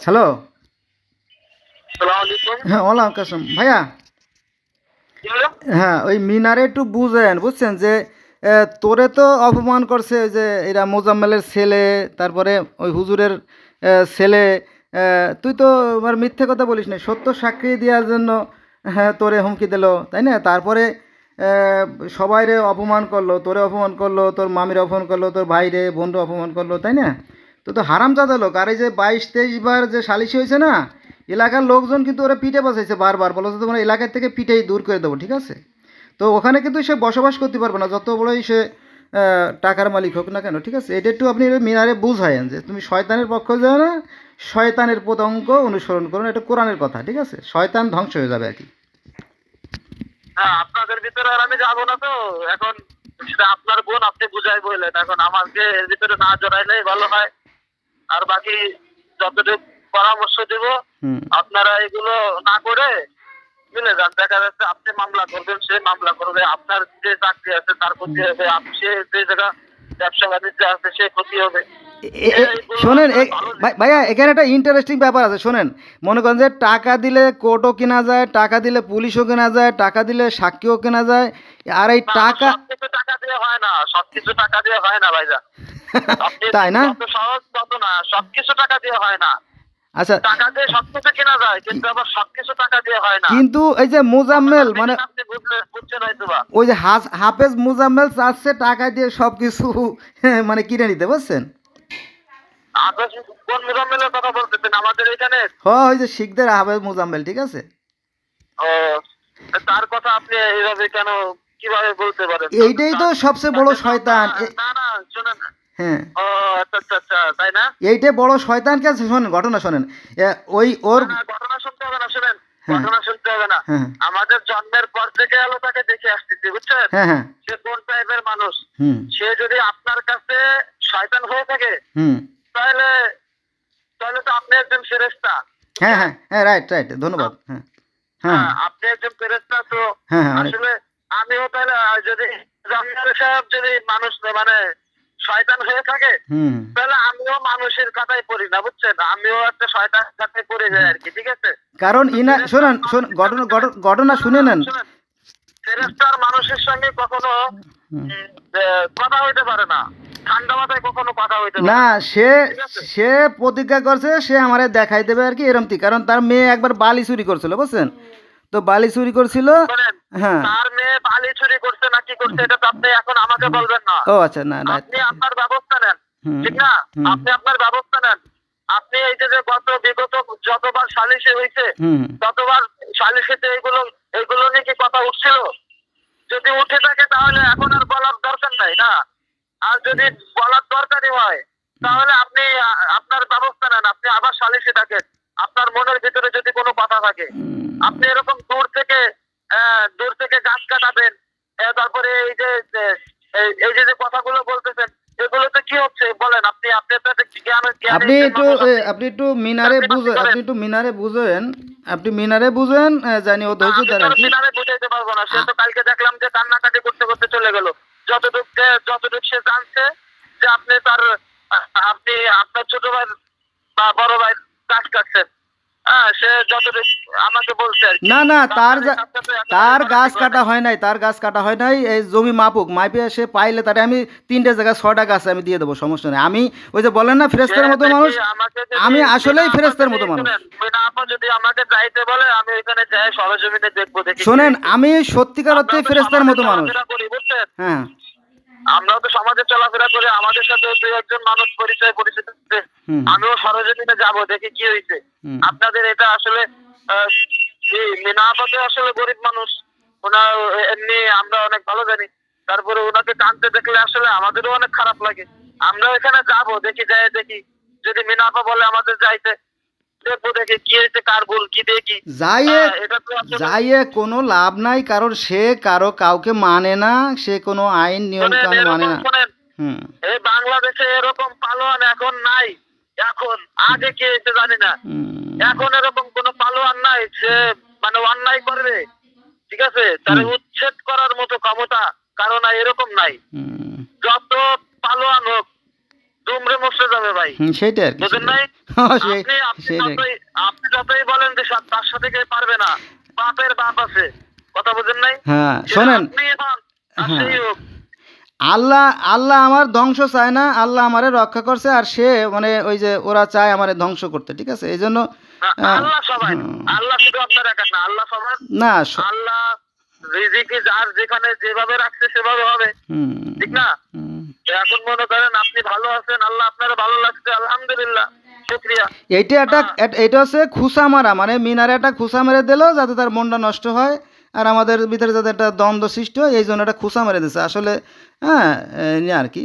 Hello. সালাম আলাইকুম। হ্যাঁ, ওয়ালাইকুম আসসালাম ভাইয়া। কি হলো? হ্যাঁ, ওই মিনারে একটু বুঝেন, বুঝছেন যে তোরে তো অপমান করছে ওই যে এরা মোজাম্মেলের ছেলে, তারপরে ওই হুজুরের ছেলে। তুই তো আমার মিথ্যে কথা বলিস না, সত্য সাক্ষী দেওয়ার জন্য হ্যাঁ তোরে হুমকি দিল, তাই না? তারপরে আহ, সবাইরে অপমান করলো, তোরে অপমান করলো, তোর মামির অপমান করলো, তোর ভাইরে বোনরে অপমান করলো, তাই না? তো হারামজাদা লোক। আর এই যে 22-23 বার যে সালিশি হয়েছে না, এলাকার লোকজন কিন্তু ওরা পিঠে বসাইছে বারবার, বলো যে তোমার এলাকার থেকে পিঠেই দূর করে দেবো, ঠিক আছে? তো ওখানে কিন্তু সে বসবাস করতে পারবে না, যত বড়ই সে টাকার মালিক হোক না কেন, ঠিক আছে? এটা একটু আপনি মিনারে বুঝায়েন যে তুমি শয়তানের পক্ষ যায় না, শয়তানের পতঙ্গ অনুসরণ করুন, এটা কোরআনের কথা, ঠিক আছে? শয়তান ধ্বংস হয়ে যাবে আর কি। হ্যাঁ, আপনাদের ভিতরে আর আমি যাবো না তো। এখন সেটা আপনার বোন, আপনি বুঝাই বললেন, এখন আমাকে এর ভিতরে না জড়াইলেই ভালো হয়। আর বাকি যতটুকু পরামর্শ দেব, হুম। আপনারা এগুলো না করে মিলে যান। দেখা যাচ্ছে আপনি মামলা করবেন, সে মামলা করবে, আপনার যে চাকরি আছে তার ক্ষতি হবে, সে যে জায়গা ব্যবসা বাণিজ্য আছে সে ক্ষতি হবে। এইগুলো শোনেন আপনারা ভালো জিনিস ভাইয়া, না। এখানে একটা ইন্টারেস্টিং ব্যাপার আছে, শোনেন। মনে করেন যে টাকা দিলে কোর্টও কেনা যায়, টাকা দিলে পুলিশও কেনা যায়, টাকা দিলে সাক্ষীও কেনা যায়। আর এই না, টাকা সবকিছু টাকা দিয়ে হয় না, সবকিছু টাকা দিয়ে হয় না ভাইজান। আপনি তাই না? যত সহজ তত না, সবকিছু টাকা দিয়ে হয় না। আচ্ছা। টাকা দিয়ে সবকিছু কেনা যায়, কিন্তু আবার সবকিছু টাকা দিয়ে হয় না। কিন্তু এই যে মুজাম্মেল কথাটার মানে মিনিং আপনি বুঝছেন হয়তো বা। ওই যে হাফেজ মুজাম্মেল চাচ্ছে টাকা দিয়ে সব কিছু মানে কিনে নিতে, বুঝছেন? আপনার কোন মোজাম্মেলের কথা বলতেছেন আমাদের এখানে? ওই যে শিখদের হাফেজ মুজাম্মেল, ঠিক আছে? ও, তার কথা আপনি এইভাবে কেন, কিভাবে বলতে পারেন? এইটাই তো সবচেয়ে বড় তাকে তো আমরা, শয়তান না না, শোনেন না। হ্যাঁ, ও, আচ্ছা আচ্ছা আচ্ছা, তাই না? এইটাই বড় শয়তান। কে আছে শোনেন, ঘটনা শোনেন। ওই ওর না না, ঘটনা শুনতে হবে না, শোনেন। হ্যাঁ, ঘটনা শুনতে হবে না। হ্যাঁ, আমাদের জন্মের পর থেকে আলো তাকে দেখে আসতেছি, বুঝছেন? হ্যাঁ, হ্যাঁ, সে কোন টাইপের মানুষ। হুম, সে যদি আপনার কাছে শয়তান হয়ে থাকে, হুম, তাহলে তাহলে তো আপনি একজন ফেরেশতা, হ্যাঁ, বুঝছেন? হ্যাঁ, হ্যাঁ, রাইট, রাইট, ধন্যবাদ। আপ- হ্যাঁ, হ্যাঁ, হ্যাঁ, আপনি একজন ফেরেশতা তো। হ্যাঁ, হ্যাঁ, অনেক। আসলে আমিও তাহলে যদি জামিল সাহেব যদি মানুষ মানে শয়তান হয়ে থাকে, হুম। তাহলে আমিও মানুষের কথাই পড়ি না, বুঝছেন? আমিও একটা শয়তান কথাই পড়ে যাই আর কি, ঠিক আছে? কারণ তো ইনা ফেরেশতা শোনেন, শোন, মানুষের ঘটনা সঙ্গে শোনেন, ঘটনা না না শুনে না, নেন। শোনেন, ফেরেশতার মানুষের সঙ্গে কখনো হুম। কথা হইতে পারে না। ঠান্ডা মাথায় কখনো কথা হইতে না, পারে না, সে ঠিক আছে? সে প্রতিজ্ঞা করছে সে আমারে দেখাই দেবে আর কি, এরমতি। কারণ তার মেয়ে একবার বালি চুরি করছিল, বুঝছেন? তো বালি চুরি করছিল। শোনেন, হ্যাঁ। তার মেয়ে বালি চুরি করছে না কি করছে এটা তো আপনি এখন আমাকে হুম। বলবেন না। ও আচ্ছা, না, না। আপনি আপনার ব্যবস্থা নেন, হুম, ঠিক না? হুম, আপনি আপনার ব্যবস্থা নেন। আপনি এই যে যে বিগত যতবার সালিশে হয়েছে, হুম, ততবার সালিশিতে এগুলো এগুলো নিয়ে কি কথা উঠছিল? যদি উঠে থাকে তাহলে এখন আর বলার দরকার নাই না। আর যদি বলার দরকারই হয়, তাহলে আপনি আপনার ব্যবস্থা নেন, আপনি আবার সালিশে থাকেন। আপনার মনের ভিতরে যদি কোনো কথা থাকে, হুম। আপনি এরকম দূর থেকে গাছ কাটাবেন। তারপরে এই যে এই যে যে কথাগুলো বলতেছেন, এগুলোতে কি হচ্ছে বলেন? আপনি তো একটা জ্ঞানী আপনি একজন একটু মানুষ, আপনি আপনি একটু মিনারে চাকরি-বাকরি আপনি করেন। একটু মিনারে বুঝেন। আপনি মিনারে বুঝেন, জানি ও না, ধৈর্য আমি ধরে তো আর আর কি। মিনারে বুঝাইতে পারবো না। সে আ- তো কালকে দেখলাম যে কান্নাকাটি করতে করতে চলে গেল। যতটুক সে জানছে যে আপনি তার আপনি আপনার ছোট ভাই বা বড় ভাই গাছ কাটছেন। হ্যাঁ, সে যতটুক আমাকে বলছে আর কি। না, না, তার আপনার এই কাজটা তো একেবারে তার করা গাছ ঠিক হয় কাটা নাই। হয় নাই, তার গাছ কাটা হয় নাই। এই জমি মাপুক, মাইপে সে পাইলে তারে আমি 3টে জায়গায় 6টা গাছ আমি দিয়ে দেবো, সমস্যা নেই। আমি ওই যে বলেন না সে ফেরেস্তার মতো দেখি মানুষ, আমাকে যদি আমি বিনা আসলেই আপা ফেরেস্তার যদি মতো মানুষ। শুনেন, বিনা আপা যদি আমাকে যাইতে বলে, আমি ওইখানে যাই সরজমিনে দেখবো, দেখি কি শোনেন, হয়েছে। আমি সত্যিকার আমরাও অর্থেই তো ফেরেস্তার সমাজে মতো মানুষ। চলাফেরা করি, বুঝছেন? হ্যাঁ। আমরাও তো সমাজে চলাফেরা করে, আমাদের সাথে দুই একজন মানুষ পরিচিত আছে। হুম, আমিও সরজমিনে যাব, দেখি কি হয়েছে। হুম, আপনাদের এটা আসলে আহ, কি মিনা আপাতে আসলে গরিব মানুষ। ওনার এমনি আমরা অনেক ভালো জানি। তারপরে ওনাকে কাঁদতে দেখলে আসলে আমাদেরও অনেক খারাপ লাগে। আমরা এখানে যাব, দেখি যাই দেখি। যদি মিনা আপা বলে আমাদের যাইতে, দেখবো দেখি কি হয়েছে, কার ভুল, কি দেখি। যাইয়ে হ্যাঁ, এটা তো আসলে যাইয়ে কোনো লাভ নাই, কারণ সে কাউকে মানে না, সে কোনো আইন নিয়ম শোনেন, কানুন মানে এরকম না। শোনেন, হুম, এই বাংলাদেশে এরকম পালোয়ান এখন নাই। এখন আগে কি হয়েছে জানি না। হুম, এখন এরকম কোন পালোয়ান নাই যে মানে অন্যায় করবে, ঠিক আছে, তার হুম, উচ্ছেদ করার মতো ক্ষমতা কারণ এরকম নাই। হুম, যত পালোয়ান হোক, দুমড়ে মুচড়ে যাবে ভাই, সেইটাই আর কি, বুঝেন নাই? সেই আপনি আপনি সেইটাই। যতই আপনি যতই বলেন যে তার সাথে কেউ পারবে না, বাপের বাপ আছে, কথা বুঝেন নাই? হ্যাঁ সেটা শোনেন, আপনি হন আর হ্যাঁ, সেই হোক। আল্লাহ আল্লাহ আমার ধ্বংস চায় না, আল্লাহ আমারে রক্ষা করছে, আর সে মানে ওই যে ওরা চায় আমারে ধ্বংস করতে, ঠিক আছে, এই জন্য আল্লাহ সবাই, হুম, আল্লাহ শুধু আপনার একা না, আল্লাহ সবার। না আল্লাহ রিজিকে যার যেখানে যেভাবে রাখছে সেভাবে হবে, হুম, ঠিক না? হুম। তো এখন মনে করেন আপনি ভালো আছেন, আল্লাহ আপনার ভালো লাগছে, আলহামদুলিল্লাহ, শুকরিয়া। এইটা একটা এটা হচ্ছে খুসা মারা, মানে মিনারে একটা খুসা মেরে দিল যাতে তার মনটা নষ্ট হয়, আর আমাদের ভিতরে যাতে একটা দ্বন্দ্ব সৃষ্টি হয়, এই জন্য একটা খুসা মেরে দিছে আসলে। হ্যাঁ, এই আর কি।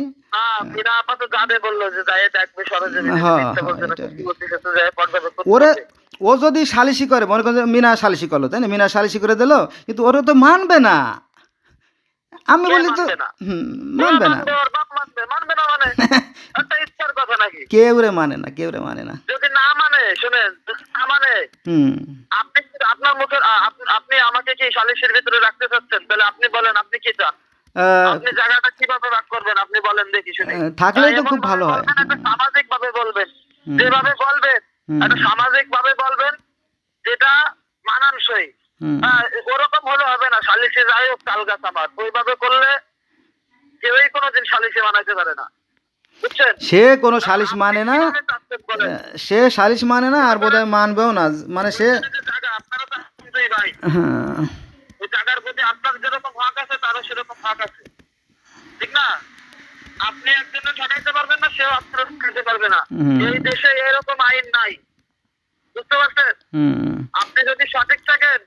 বিনা আপাতত যাবে বললো যে যাই দেখবে সরজমিনে, যদি হ্যাঁ ইচ্ছা হ্যাঁ, করছে না এটা আর কি। প্রতিবন্ধী ক্ষেত্রে যায় পর্যবেক্ষণ ওরে করবে। ও যদি সালিশি করে, মনে করেন যে মিনা সালিশি করলো, তাই না, মিনা সালিশি করে দিল, কিন্তু ওরা তো মানবে না। আমি কে বলি তো মানবে না? হুম, ও মানবে না। মানবে, ওর বাপ মানবে, মানবে না মানে একটা ইচ্ছার কথা নাকি? কেউ রে মানে না, কেউ রে মানে না। যদি না মানে, শুনেন, যদি না মানে, হুম। আপনি আপনার মুখে আপনি আমাকে কি সালিশের ভিতরে রাখতে চাচ্ছেন? তাহলে আপনি বলেন আপনি কি চান? আহ, আপনি জায়গাটা কিভাবে ভাগ করবেন আপনি বলেন দেখি শুনি। থাকলেই তো এমন খুব ভাবে ভালো হয়। বলবেন, একটা সামাজিক ভাবে বলবেন, হুম, যেভাবে বলবেন হুম, একটা সামাজিক ভাবে বলবেন, যেটা মানানসই। হুম। হ্যাঁ, ওরকম হলে হবে না, সালিশে যাই হোক তাল গাছ আমার, ওইভাবে করলে কেউই কোনোদিন সালিশে বানাইতে পারে না, বুঝছেন? সে কোনো সালিশ আপনি মানে না, কিভাবে চাচ্ছেন বলেন? সে সালিশ মানে না, আর মনে করেন বোধহয় মানবেও না, মানে সে ওইখানে যে জায়গা আপনারা তো আসছেনই ভাই, হ্যাঁ, ওই জায়গার প্রতি আপনার যেরকম হক আছে তারও সেরকম হক আছে, ঠিক না? আপনি একজনের ঠকাইতে পারবেন না, সেও আপনার ঠকাইতে পারবে না। হুম, এই দেশে এরকম আইন নাই, বুঝতে পারছেন? হুম, আপনি যদি সঠিক থাকেন,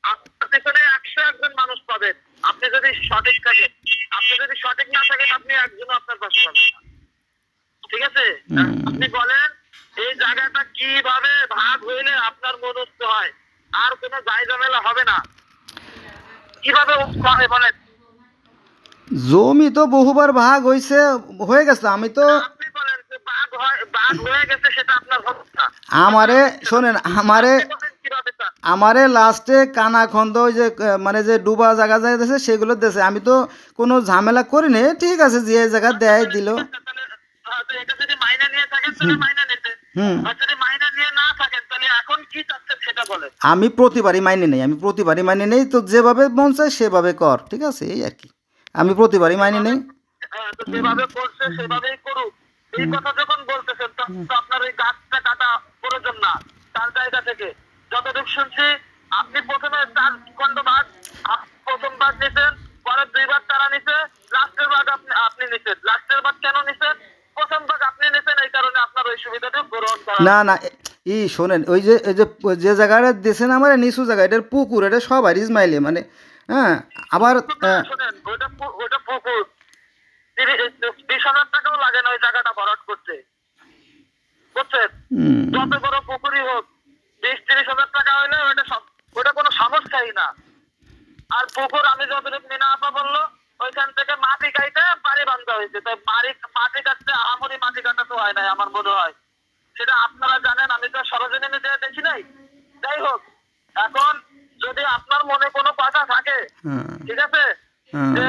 আপনার পিছনে 100 একজন মানুষ পাবেন। আপনি যদি সঠিক থাকেন, আপনি যদি সঠিক না থাকেন, আপনি একজনও আপনার পাশে পাবেন না, ঠিক আছে? হুম। আপনি বলেন এই জায়গাটা কিভাবে ভাগ হইলে আপনার মনস্থ হয়, আর কোনো দায় ঝামেলা হবে না, কিভাবে হবে বলেন? জমি তো বহুবার ভাগ হয়েছে, হয়ে গেছে, আমি তো আপনি বলেন যে ভাগ হয়ে গেছে, সেটা আপনার হবে না। আমারে শোনেন, আমারে আপনি বলেন কিভাবে চান? আমারে লাস্টে কানা খন্দ ওই যে মানে যে ডুবা জায়গা জায়গা দিয়েছে সেগুলো দিয়েছে, আমি তো কোনো ঝামেলা করিনি, ঠিক আছে, যে জায়গা দেয় দিল। তাহলে তো এটা যদি মাইনে নিয়ে থাকেন তাহলে মাইনে নিতে, হুম। আর যদি মাইনে নিয়ে না থাকেন তাহলে এখন কি চাচ্ছেন সেটা বলেন। আমি প্রতিবারই মাইনে নেই, আমি প্রতিবারই মাইনে নেই, তো যেভাবে মন চায় সেভাবে কর, ঠিক আছে, এই আর কি, আমি প্রতিবারই মাইনে যেভাবে নেই। তো যেভাবে করছে সেভাবেই করুক। এই কথা যখন বলতেছেন তখন তো আপনার ওই গাছটা কাটা প্রয়োজন না তার জায়গা থেকে। যতটুকু শুনছি আপনি প্রথমে 4 খন্ড ভাগ, প্রথম ভাগ নিছেন, পরে 2 ভাগ তারা নিছে, লাস্টের ভাগ আপনি নিছেন। লাস্টের ভাগ কেন নিছেন? প্রথম ভাগ আপনি নিছেন, এই কারণে আপনার ওই সুবিধাটা গ্রহণ করা না লাগবে। না, শোনেন, ওই যে যে জায়গাটা দিয়েছেন আমার নিচু জায়গা, এটার পুকুর, এটা সবার ইসমাইলে মানে, হ্যাঁ, আবার শুনেন, ওইটা পুকুর 20,000 টাকাও লাগে না ওই জায়গাটা ভরাট করতে, বুঝছেন? হুম, যত বড় পুকুরই হোক 20-30 হাজার টাকা হইলে ওটা কোনো সমস্যাই না। আর পুকুর আমি যতটুকু মিনা আপা বললো, ওইখান থেকে মাটি কাইতে বাড়ি বান্ধা হয়েছে, তো মাটি কাটতে আমারই মাটি কাটা তো হয় নাই আমার মনে হয়, সেটা আপনারা জানেন, আমি তো সরজমিনে যেয়ে দেখি নাই। যাই হোক, এখন যদি আপনার মনে কোনো কথা থাকে, হ্যাঁ, ঠিক আছে, হ্যাঁ। যে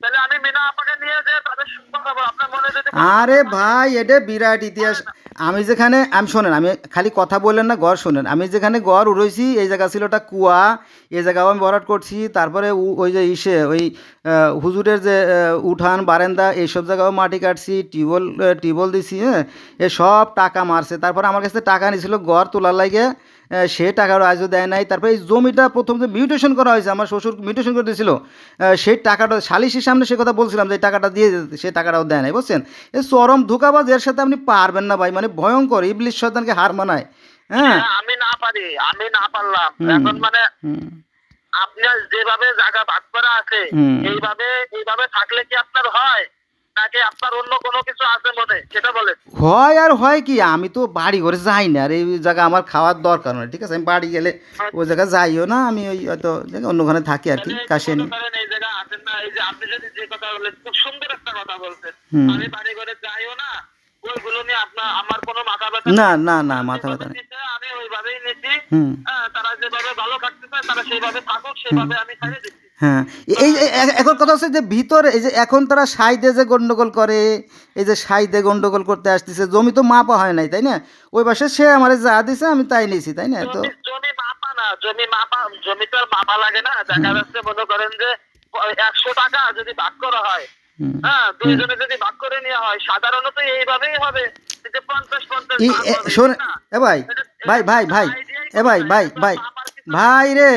তাহলে আমি মিনা আপাকে নিয়ে যে তাদের সঙ্গে কথা বলবো। আপনার মনে যদি কোনো আরে কথা থাকে, ভাই, এটা বিরাট ইতিহাস। বলেন। আমি যেখানে, আমি শোনেন, আমি খালি কথা বললেন না, গড় শোনেন, আমি যেখানে গড় উড়েছি এই জায়গা ছিল একটা কুয়া, এই জায়গাও আমি ভরাট করছি, তারপরে ওই যে ওই হুজুরের যে উঠান বারান্দা এইসব জায়গাও মাটি কাটছি, টিউবওয়েল দিছি, হ্যাঁ, এ সব টাকা মারছে, তারপরে আমার কাছে টাকা নিয়েছিল গড় তোলার লাগে, সে টাকার আজও দেয় নাই, তারপরে এই জমিটা প্রথম যে মিউটেশন করা হয়েছে, আমার শ্বশুর মিউটেশন করে দিয়েছিল, সেই টাকাটা সালিসির সামনে সে কথা বলছিলাম যে এই টাকাটা দিয়ে দিতে, সে টাকাটাও দেয় নাই, বুঝছেন, এই চরম ধোঁকাবাজ, এর সাথে আপনি পারবেন না ভাই, মানে ভয়ঙ্কর, ইবলিশ শয়তানকে হার মানায়। হ্যাঁ। হ্যাঁ, আমি না পারলাম হুম, এখন মানে হুম, আপনার যেভাবে জায়গা ভাগ করা আছে, হুম। এইভাবে থাকলে কি আপনার হয়, নাকি আপনার অন্য কোনো কিছু আছে মনে, সেটা বলেন। হয় আর হয় কি, আমি তো বাড়ি ঘরে যাই না, আর এই জায়গা আমার খাওয়ার দরকার নয়, ঠিক আছে, আমি বাড়ি গেলে ওই জায়গায় যাইও না, আমি ওই হয়তো অন্যখানে থাকি আর কি, তাহলে এই যে কাশিয়ে মনে নিই। করেন এই জায়গা আছেন না, এই যে আপনি যদি যে কথা বলেন, খুব সুন্দর একটা কথা বলছেন, হুম। আমি বাড়ি ঘরে যাইও না, ওইগুলো নিয়ে আমার কোনো মাথা ব্যথা না নেই। না না, তারা মাথা যেভাবে ব্যথা নেই। নিছে আমি ওইভাবেই নিছি। হুম, হ্যাঁ, তারা যেভাবে ভালো থাকতে চায় তারা সেইভাবে থাকুক, সেইভাবে আমি ছেড়ে দিচ্ছি। হ্যাঁ, এখন কথা হচ্ছে যে ভিতরে এই যে এখন তারা সাইডে যে গন্ডগোল করে, এই যে সাইডে গন্ডগোল করতে আসতেছে, জমি তো মাপা হয় নাই, তাই না? ওই পাশে সে আমার যা দিছে আমি তাই নিয়েছি, তাই না? তো জমি জমি মাপা না, জমি তো আর মাপা লাগে না। দেখা হুম যাচ্ছে মনে করেন যে 100 টাকা যদি ভাগ করা হয়, হুম হ্যাঁ হুম দুইজনে যদি ভাগ করে নেওয়া হয়, সাধারণত এইভাবেই হবে যে 50-50 এই ভাগ হবে, শোন, তাই না? এ ভাই, এটা ভাই এটা ভাই ভাই আইডিয়াই এ করা ভাই যায়, ভাই এটা তো আর ভাই মাপার কিছু না। ভাই রে,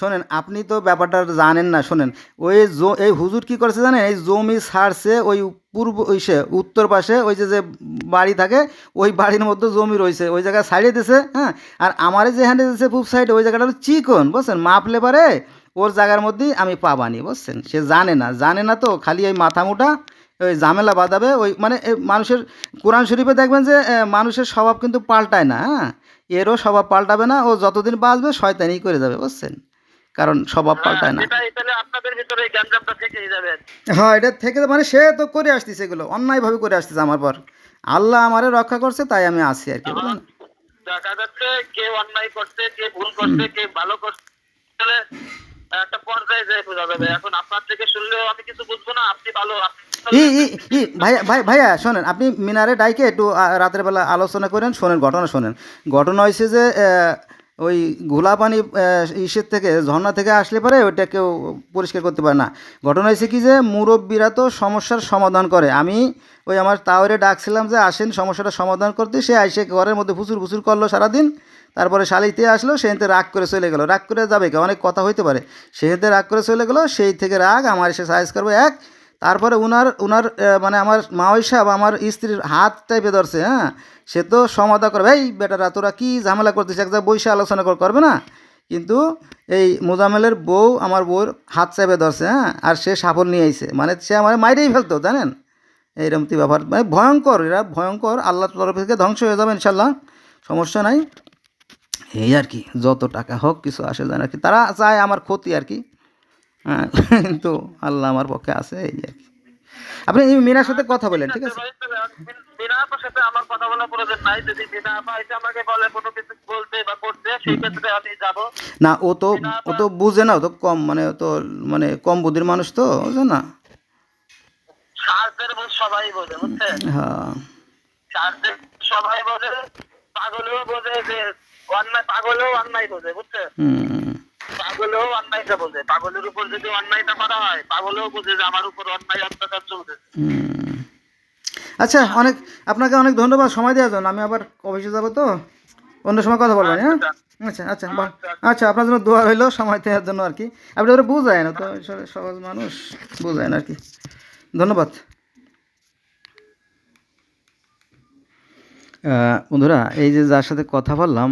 শোনেন, আপনি তো ব্যাপারটা জানেন না, শোনেন। ওই এই হুজুর কি করেছে জানেন, এই জমি ছাড়ছে ওই পূর্ব ওই সে উত্তর পাশে ওই যে যে বাড়ি থাকে, ওই বাড়ির মধ্যে জমি রয়েছে, ওই জায়গায় ছাড়িয়ে দিছে, হ্যাঁ। আর আমারে যেখানে দিছে পূব সাইডে, ওই জায়গাটা হলো চিকন, বুঝছেন, মাপলে পারে ওর জায়গার মধ্যেই আমি পাবানি, বুঝছেন। সে জানে না তো, খালি ওই মাথা মুঠা ওই ঝামেলা বাঁধাবে, ওই মানে মানুষের কোরআন শরীফে দেখবেন যে মানুষের স্বভাব কিন্তু পাল্টায় না, হ্যাঁ। এরও স্বভাব পাল্টাবে না, ও যতদিন বাঁচবে শয়তানি করে যাবে, বুঝছেন, কারণ স্বভাব হ্যাঁ, পাল্টায় না। সেটাই। তাহলে আপনাদের ভিতরে এই গ্যাঞ্জামটা থেকেই যাবে। হ্যাঁ, এটা থেকে মানে সে তো করে আসতেছে, এগুলো অন্যায়ভাবে করে আসতেছে আমার পর। আল্লাহ আমারে রক্ষা করছে, তাই আমি আছি আর কি, এখন বুঝলেন। দেখা যাচ্ছে কে অন্যায় করছে, কে ভুল করছে, কে ভালো করছে, তাহলে একটা পর্যায়ে যেয়ে বোঝা যাবে। এখন আপনার থেকে শুনলেও আমি কিছু বুঝবো না, আপনি ভালো, আপনি ই বললেন ই যে ই ভাইয়া শোনেন, আপনি মিনারে ডাইকে একটু রাতের বেলা আলোচনা করেন, শোনেন ঘটনা শোনেন। ঘটনা হয়েছে যে ওই ঘোলা পানি ইসের থেকে, ঝর্ণা থেকে আসলে পরে ওইটা কেউ পরিষ্কার করতে পারে না। ঘটনা হয়েছে কি যে মুরব্বীরা তো সমস্যার সমাধান করে। আমি ওই আমার তাওরে ডাকছিলাম যে আসেন সমস্যাটা সমাধান করতে, সে আইসে ঘরের মধ্যে ফুসুর ফুসুর করলো সারাদিন। তারপরে শালিতে আসলো, সেখানে রাগ করে চলে গেলো। রাগ করে যাবে কি, অনেক কথা হইতে পারে, সেখানে রাগ করে চলে গেলো। সেই থেকে রাগ আমার এসে সাইজ করবে এক। তারপরে উনার উনার মানে আমার মাওই সাহেব আমার স্ত্রীর হাত টাইপে ধরছে, হ্যাঁ। সে তো সমাধা করবে, এই বেটারা তোরা কি ঝামেলা করতেছিস, এক জায়গায় বসে আলোচনা করবে না? কিন্তু এই মোজামেলের বউ আমার বউর হাত চেপে ধরছে, হ্যাঁ। আর সে সাফল নিয়ে আইছে, মানে সে আমার মাইরেই ফেলতো, জানেন। এইরকম ব্যাপার, মানে ভয়ঙ্কর, এরা ভয়ঙ্কর। আল্লাহ তরফ থেকে ধ্বংস হয়ে যাবে ইনশাল্লাহ, সমস্যা নাই। এই আর কি, যত টাকা হোক কিছু আসে যায় না আর কি, তারা চায় আমার ক্ষতি আর কি, হ্যাঁ। কিন্তু আল্লাহ আমার পক্ষে আছে, এই আর কি। আপনি এই মিনার সাথে আচ্ছা কথা ঠিক বলেন, ঠিক আছে আছে? ভাই, তাহলে বিনা আপার সাথে আমার কথা বলার প্রয়োজন নাই। যদি বিনা আপা এসে আমাকে বলে কোনো কিছু বলতে বা করতে, সেই ক্ষেত্রে আমি যাব। না, ও তো বিনা ও আপা তো বুঝে না, ও তো কম, মানে ও তো মানে কম বুদ্ধির মানুষ তো, বুঝো না। সারদের ভুল সবাই বোঝে, বুঝছেন? হ্যাঁ। সারদের সবাই বোঝে, পাগলেও বোঝে যে অন্যায়, পাগলেও অন্যায় বোঝে, বুঝছেন? হুম পাগলেও অন্যায়টা বোঝে। পাগলের উপর যদি অন্যায়টা করা হয়, পাগলেও বোঝে যে আমার উপর অন্যায় অত্যাচার চলতেছে। হুম। আচ্ছা, আপনাকে অনেক ধন্যবাদ সময় দেওয়ার জন্য। আমি আবার অফিসে যাবো তো, অন্য সময় কথা বলবেন, আচ্ছা হ্যাঁ। আচ্ছা আচ্ছা আচ্ছা আচ্ছা আচ্ছা, আপনার জন্য দোয়া রইলো সময় দেওয়ার জন্য আর কি। আপনি ওরা বুঝায় না তো, সহজ মানুষ, বুঝায় না আর কি। ধন্যবাদ। বন্ধুরা, এই যে যার সাথে কথা বললাম,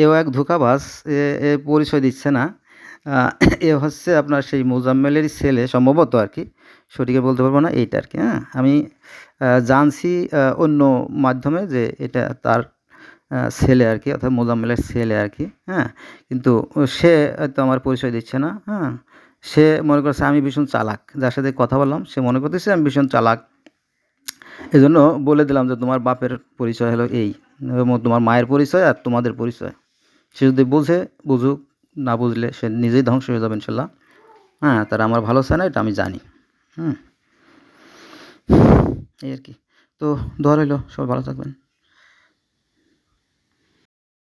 এও এক ধোঁকাবাজ। এ এ পরিচয় দিচ্ছে না। আহ, এ হচ্ছে আপনার সেই মোজাম্মেলেরই ছেলে সম্ভবত আর কি, সঠিকে বলতে পারবো না এইটা আর কি, হ্যাঁ। আমি জানছি অন্য মাধ্যমে যে এটা তার ছেলে আর কি, অর্থাৎ মোজাম্মেলের ছেলে আর কি, হ্যাঁ। কিন্তু সে হয়তো আমার পরিচয় দিচ্ছে না, হ্যাঁ। সে মনে করছে আমি ভীষণ চালাক, যার সাথে কথা বললাম সে মনে করতেছে আমি ভীষণ চালাক। এজন্য বলে দিলাম যে তোমার বাপের পরিচয় হলো এই, এবং তোমার মায়ের পরিচয় আর তোমাদের পরিচয়। সে যদি বুঝে বুঝুক, না বুঝলে সে নিজেই ধ্বংস হয়ে যাবে ইনশাল্লাহ, হ্যাঁ। তারা আমার ভালো চায় না, এটা আমি জানি, হুম। এই আর কি। তো দোয়া রইলো, সবাই ভালো থাকবেন।